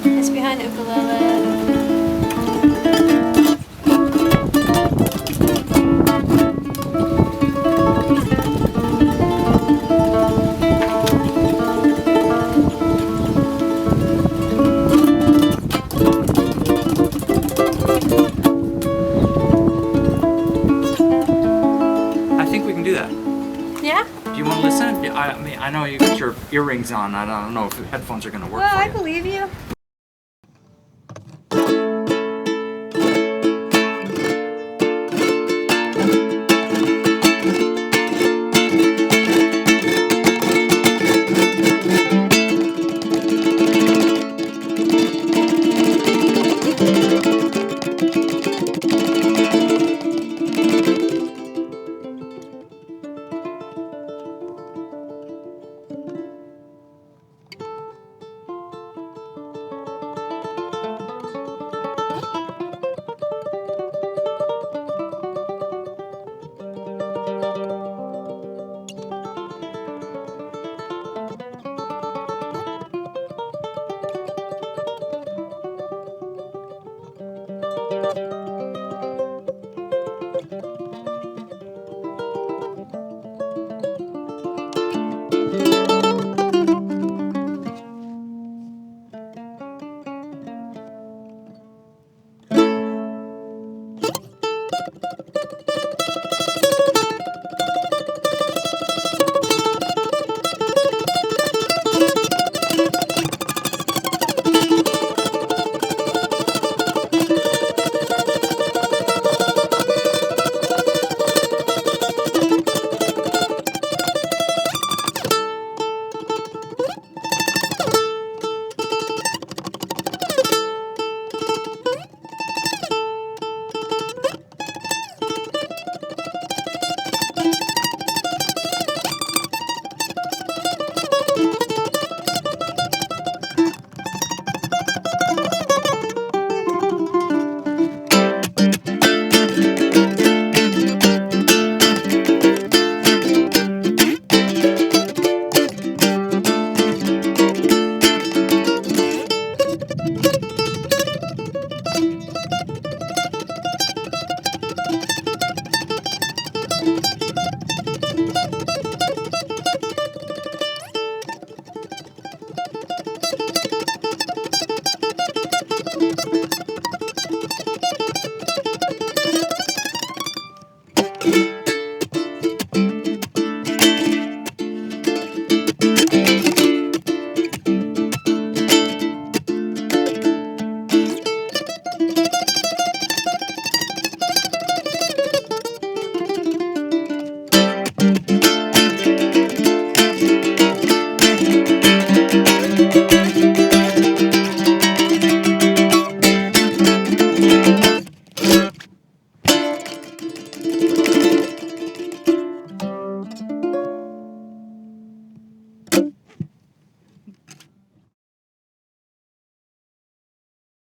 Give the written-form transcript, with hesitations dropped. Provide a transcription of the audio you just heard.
It's behind the ukulele. I think we can do that. Yeah? Do you want to listen? I mean, I know you got your earrings on. I don't know if headphones are going to work Well, for I you. believe you.